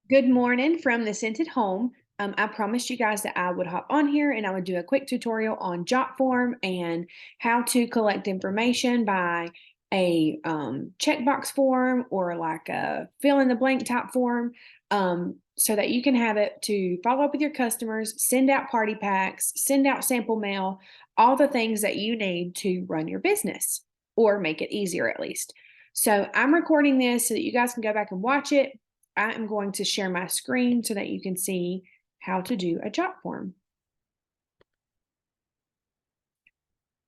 Good morning from the Scented Home. I promised you guys that I would hop on here and I would do a quick tutorial on Jotform and how to collect information by a checkbox form or like a fill in the blank type form, so that you can have it to follow up with your customers, send out party packs, send out sample mail, all the things that you need to run your business or make it easier at least. So I'm recording this so that you guys can go back and watch it. I am going to share my screen so that you can see how to do a jot form.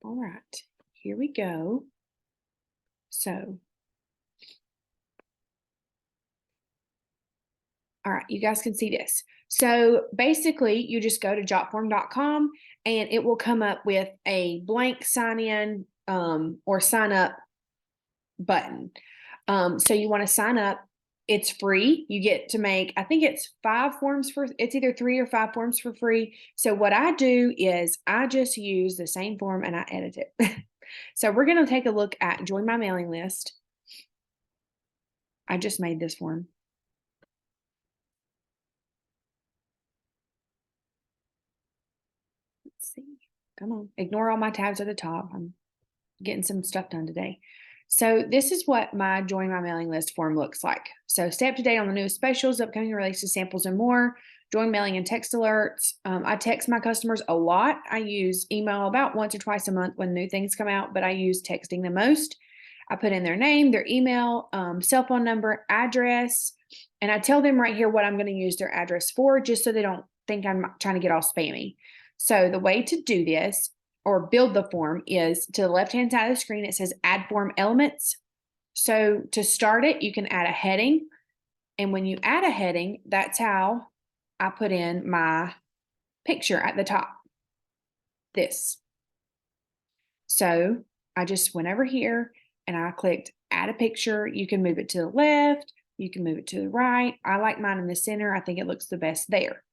All right, here we go. So, all right, you guys can see this. So basically, you just go to jotform.com and it will come up with a blank sign in or sign up button. So you want to sign up. It's free. You get to make, I think it's 5 forms it's either 3 or 5 forms for free. So what I do is I just use the same form and I edit it. So we're going to take a look at join my mailing list. I just made this form. Let's see. Come on. Ignore all my tabs at the top. I'm getting some stuff done today. So this is what my join my mailing list form looks like. So stay up to date on the newest specials, upcoming releases, samples, and more. Join mailing and text alerts. I text my customers a lot. I use email about once or twice a month when new things come out, but I use texting the most. I put in their name, their email, cell phone number, address, and I tell them right here what I'm going to use their address for, just so they don't think I'm trying to get all spammy. So the way to do this or build the form is to the left-hand side of the screen, it says add form elements. So to start it, you can add a heading. And when you add a heading, that's how I put in my picture at the top, this. So I just went over here and I clicked add a picture. You can move it to the left, you can move it to the right. I like mine in the center. I think it looks the best there.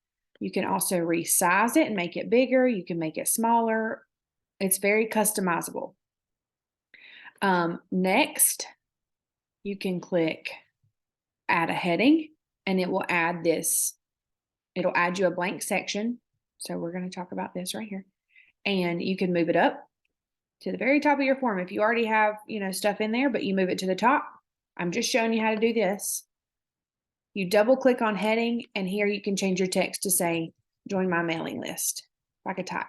You can also resize it and make it bigger. You can make it smaller. It's very customizable. Next, you can click add a heading and it will add this. It'll add you a blank section. So we're going to talk about this right here. And you can move it up to the very top of your form. If you already have, stuff in there, but you move it to the top, I'm just showing you how to do this. You double click on heading and here you can change your text to say, join my mailing list, like a type.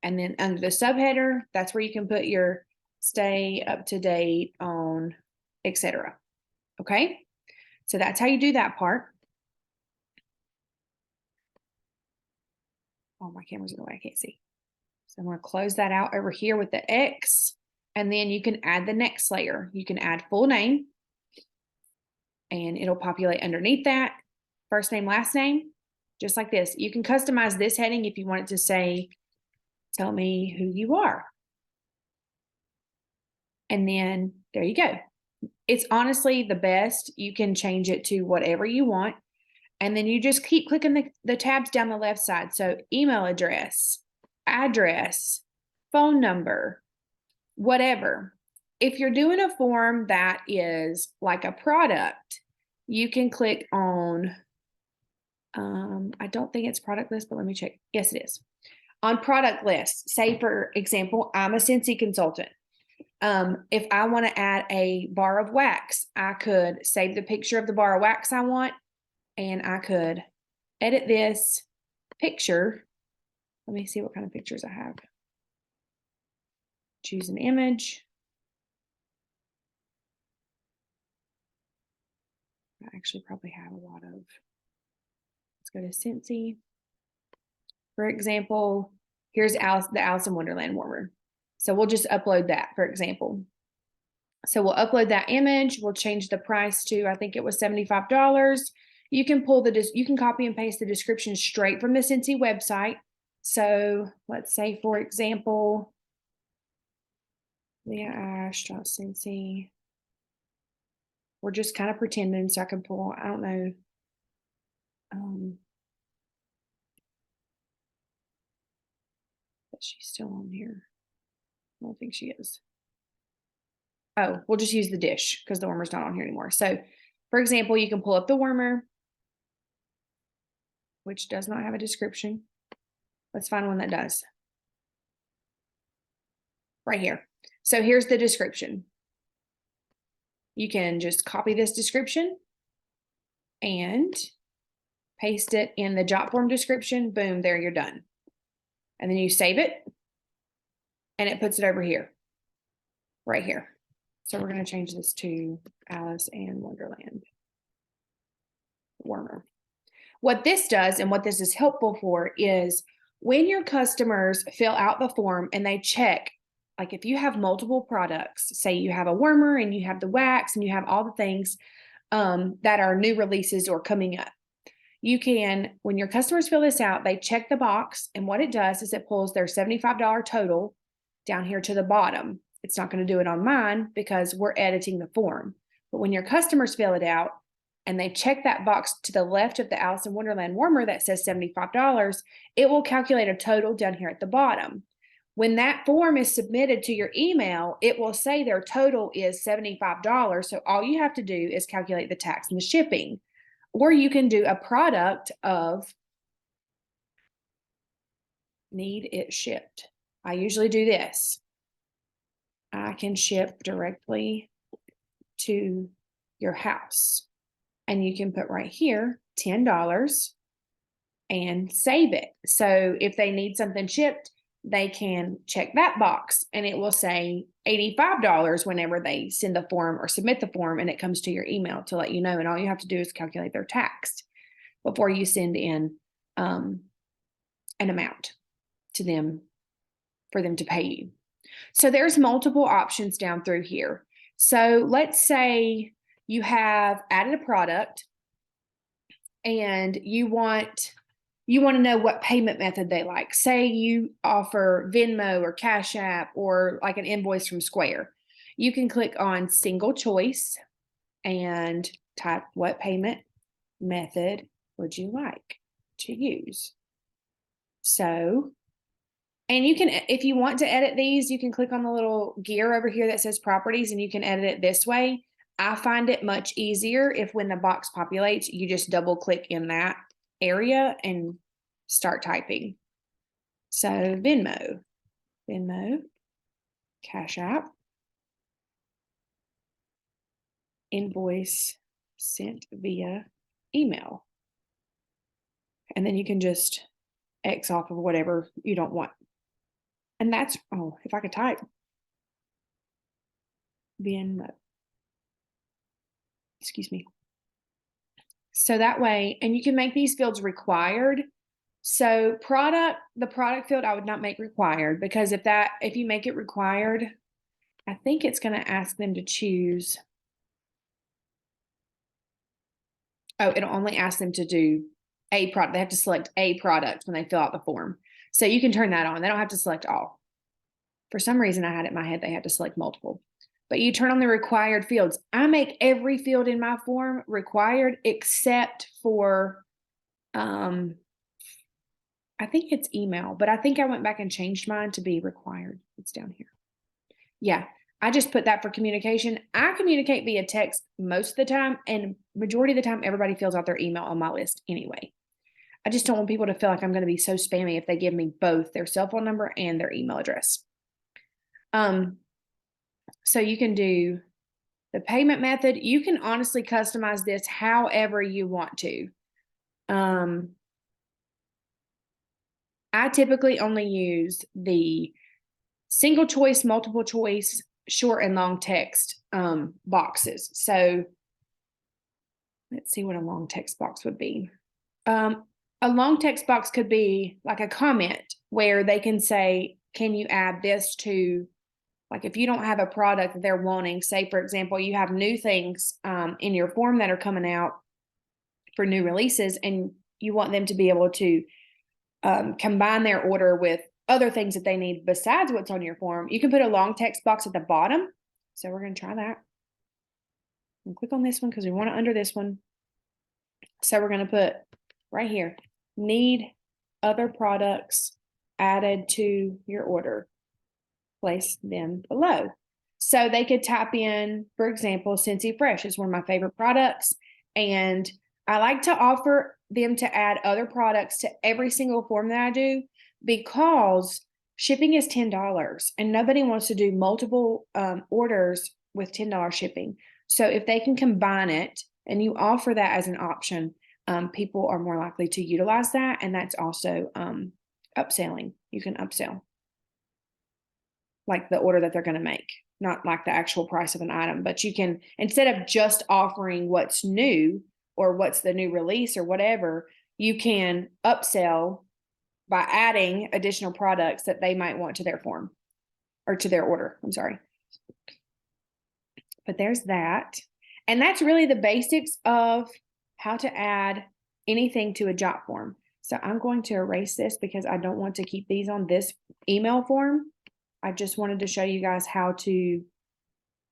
And then under the subheader, that's where you can put your stay up to date on, etc. Okay, so that's how you do that part. Oh, my camera's in the way, I can't see. So I'm going to close that out over here with the X, and then you can add the next layer. You can add full name, and it'll populate underneath that. First name, last name, just like this. You can customize this heading if you want it to say, tell me who you are. And then there you go. It's honestly the best. You can change it to whatever you want. And then you just keep clicking the tabs down the left side. So email address, phone number, whatever. If you're doing a form that is like a product, you can click on, I don't think it's product list, but let me check. Yes, it is. On product list, say for example, I'm a Scentsy consultant. If I want to add a bar of wax, I could save the picture of the bar of wax I want, and I could edit this picture. Let me see what kind of pictures I have. Choose an image. I actually probably have a lot of. Let's go to Scentsy. For example, here's the Alice in Wonderland warmer. So we'll just upload that, for example. So we'll upload that image. We'll change the price to, I think it was $75. You can you can copy and paste the description straight from the Scentsy website. So let's say, for example, Leah Ash.Scentsy. We're just kind of pretending, so I can pull, I don't know. But she's still on here. I don't think she is. Oh, we'll just use the dish because the warmer's not on here anymore. So For example, you can pull up the warmer, which does not have a description. Let's find one that does. Right here. So here's the description. You can just copy this description and paste it in the Jotform description. Boom, there you're done. And then you save it and it puts it over here, right here. So we're going to change this to Alice in Wonderland warmer. What this does and what this is helpful for is when your customers fill out the form and they check, like if you have multiple products, say you have a warmer and you have the wax and you have all the things that are new releases or coming up. You can, when your customers fill this out, they check the box, and what it does is it pulls their $75 total down here to the bottom. It's not going to do it on mine because we're editing the form. But when your customers fill it out and they check that box to the left of the Alice in Wonderland warmer that says $75, it will calculate a total down here at the bottom. When that form is submitted to your email, it will say their total is $75. So all you have to do is calculate the tax and the shipping. Or you can do a product of need it shipped. I usually do this. I can ship directly to your house. And you can put right here $10 and save it. So if they need something shipped, they can check that box and it will say $85 whenever they send the form or submit the form, and it comes to your email to let you know. And all you have to do is calculate their tax before you send in an amount to them for them to pay you. So there's multiple options down through here. So let's say you have added a product and you want to know what payment method they like. Say you offer Venmo or Cash App or like an invoice from Square. You can click on single choice and type what payment method would you like to use. So, and you can, if you want to edit these, you can click on the little gear over here that says properties and you can edit it this way. I find it much easier if when the box populates, you just double click in that area and start typing. So Venmo, Cash App, invoice sent via email. And then you can just X off of whatever you don't want. And that's, oh, if I could type, Venmo. Excuse me. So that way, and you can make these fields required. So the product field, I would not make required, because if you make it required, I think it's going to ask them to choose. Oh, it'll only ask them to do a product. They have to select a product when they fill out the form. So you can turn that on. They don't have to select all. For some reason, I had it in my head they had to select multiple. But you turn on the required fields. I make every field in my form required except for, I think it's email, but I think I went back and changed mine to be required. It's down here. Yeah, I just put that for communication. I communicate via text most of the time, and majority of the time, everybody fills out their email on my list anyway. I just don't want people to feel like I'm going to be so spammy if they give me both their cell phone number and their email address. So you can do the payment method. You can honestly customize this however you want to. I typically only use the single choice, multiple choice, short and long text boxes. So let's see what a long text box would be. A long text box could be like a comment where they can say, can you add this to, like if you don't have a product that they're wanting, say for example, you have new things in your form that are coming out for new releases and you want them to be able to combine their order with other things that they need besides what's on your form, you can put a long text box at the bottom. So we're going to try that. And click on this one because we want it under this one. So we're going to put right here, need other products added to your order. Place them below. So they could type in, for example, Scentsy Fresh is one of my favorite products. And I like to offer them to add other products to every single form that I do because shipping is $10 and nobody wants to do multiple orders with $10 shipping. So if they can combine it and you offer that as an option, people are more likely to utilize that. And that's also upselling. You can upsell like the order that they're going to make, not like the actual price of an item, but you can, instead of just offering what's new or what's the new release or whatever, you can upsell by adding additional products that they might want to their form or to their order. I'm sorry. But there's that. And that's really the basics of how to add anything to a jot form. So I'm going to erase this because I don't want to keep these on this email form. I just wanted to show you guys how to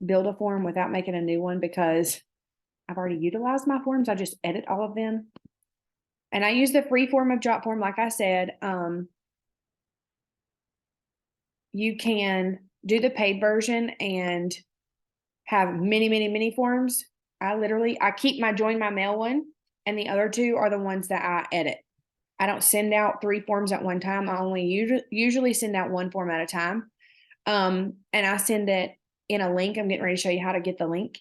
build a form without making a new one because I've already utilized my forms. I just edit all of them. And I use the free form of Jotform, like I said. You can do the paid version and have many forms. I keep my join my mail one, and the other two are the ones that I edit. I don't send out 3 forms at one time. I only usually send out 1 form at a time. And I send it in a link. I'm getting ready to show you how to get the link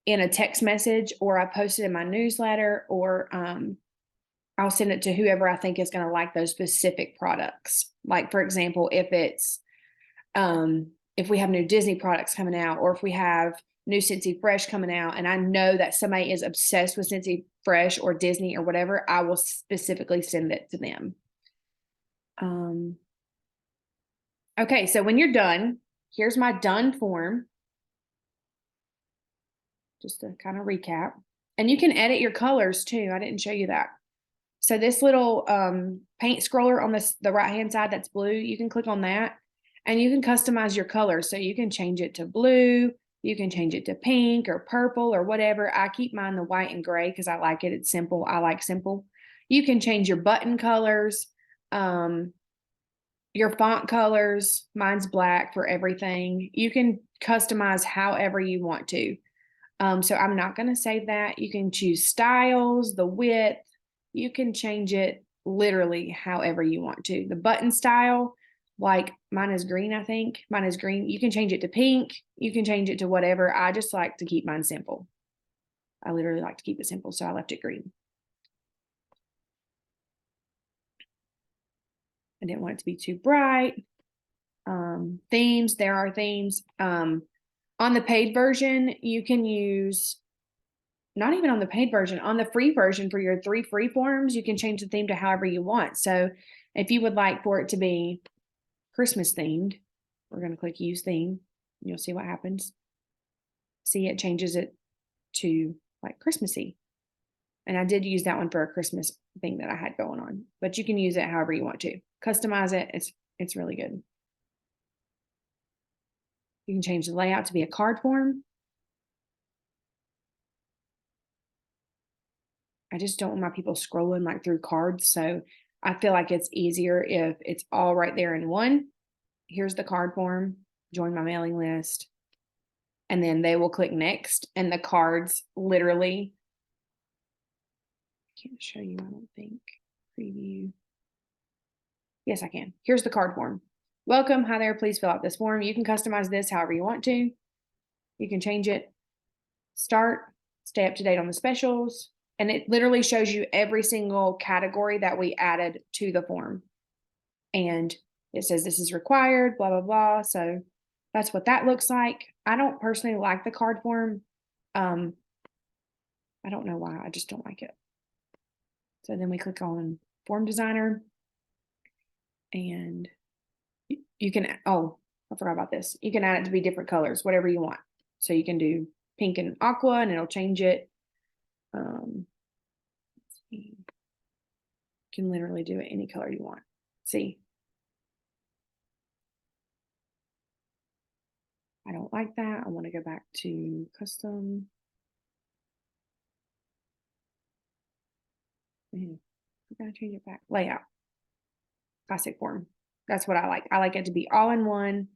in a text message, or I post it in my newsletter, or I'll send it to whoever I think is going to like those specific products. Like, for example, if we have new Disney products coming out, or if we have new Scentsy Fresh coming out, and I know that somebody is obsessed with Scentsy Fresh or Disney or whatever, I will specifically send it to them. Okay, so when you're done, here's my done form. Just to kind of recap. And you can edit your colors too. I didn't show you that. So this little paint scroller on the right-hand side that's blue, you can click on that and you can customize your colors. So you can change it to blue, you can change it to pink or purple or whatever. I keep mine the white and gray because I like it. It's simple. I like simple. You can change your button colors, your font colors. Mine's black for everything. You can customize however you want to. So I'm not going to save that. You can choose styles, the width. You can change it literally however you want to. The button style, like mine is green, I think. Mine is green. You can change it to pink. You can change it to whatever. I just like to keep mine simple. I literally like to keep it simple, so I left it green. I didn't want it to be too bright. Themes, there are themes. On the paid version, you can use, not even on the paid version, on the free version for your 3 free forms, you can change the theme to however you want. So if you would like for it to be Christmas themed, we're going to click use theme. And you'll see what happens. See, it changes it to like Christmassy. And I did use that one for a Christmas thing that I had going on, but you can use it however you want to. Customize it. It's really good. You can change the layout to be a card form. I just don't want my people scrolling like through cards. So I feel like it's easier if it's all right there in one. Here's the card form, join my mailing list. And then they will click next. And the cards literally, I can't show you, I don't think. Preview. Yes, I can. Here's the card form. Welcome. Hi there. Please fill out this form. You can customize this however you want to. You can change it. Start. Stay up to date on the specials. And it literally shows you every single category that we added to the form. And it says this is required, blah, blah, blah. So that's what that looks like. I don't personally like the card form. I don't know why. I just don't like it. So then we click on Form Designer. And you can, oh, I forgot about this. You can add it to be different colors, whatever you want. So you can do pink and aqua and it'll change it. You can literally do it any color you want. See, I don't like that. I want to go back to custom. We're going to change it back. Layout. Classic form. That's what I like. I like it to be all in one.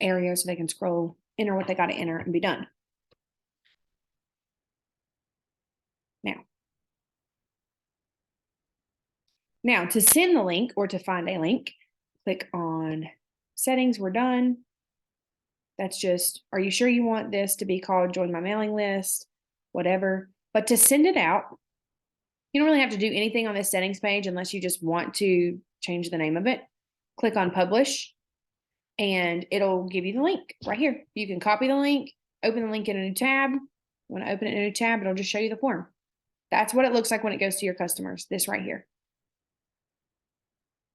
area so they can scroll, enter what they got to enter, and be done. Now, to send the link or to find a link, click on settings. We're done. That's just, are you sure you want this to be called join my mailing list? Whatever. But to send it out, you don't really have to do anything on this settings page unless you just want to change the name of it. Click on publish and it'll give you the link right here. You can copy the link, open the link in a new tab. When I open it in a new tab, it'll just show you the form. That's what it looks like when it goes to your customers, this right here.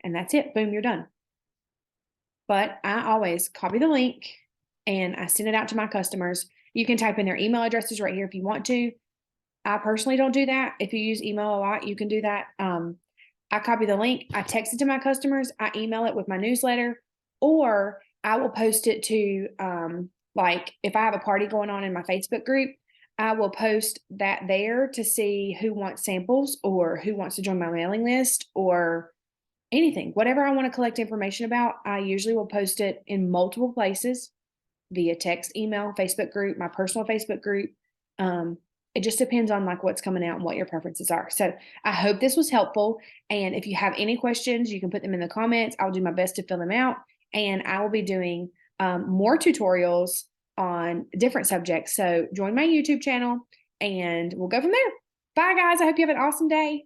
And that's it. Boom, you're done. But I always copy the link and I send it out to my customers. You can type in their email addresses right here if you want to. I personally don't do that. If you use email a lot, you can do that. I copy the link, I text it to my customers, I email it with my newsletter, or I will post it to, like if I have a party going on in my Facebook group, I will post that there to see who wants samples or who wants to join my mailing list or anything, whatever I want to collect information about. I usually will post it in multiple places via text, email, Facebook group, my personal Facebook group. It just depends on like what's coming out and what your preferences are. So I hope this was helpful. And if you have any questions, you can put them in the comments. I'll do my best to fill them out. And I will be doing more tutorials on different subjects. So join my YouTube channel and we'll go from there. Bye guys. I hope you have an awesome day.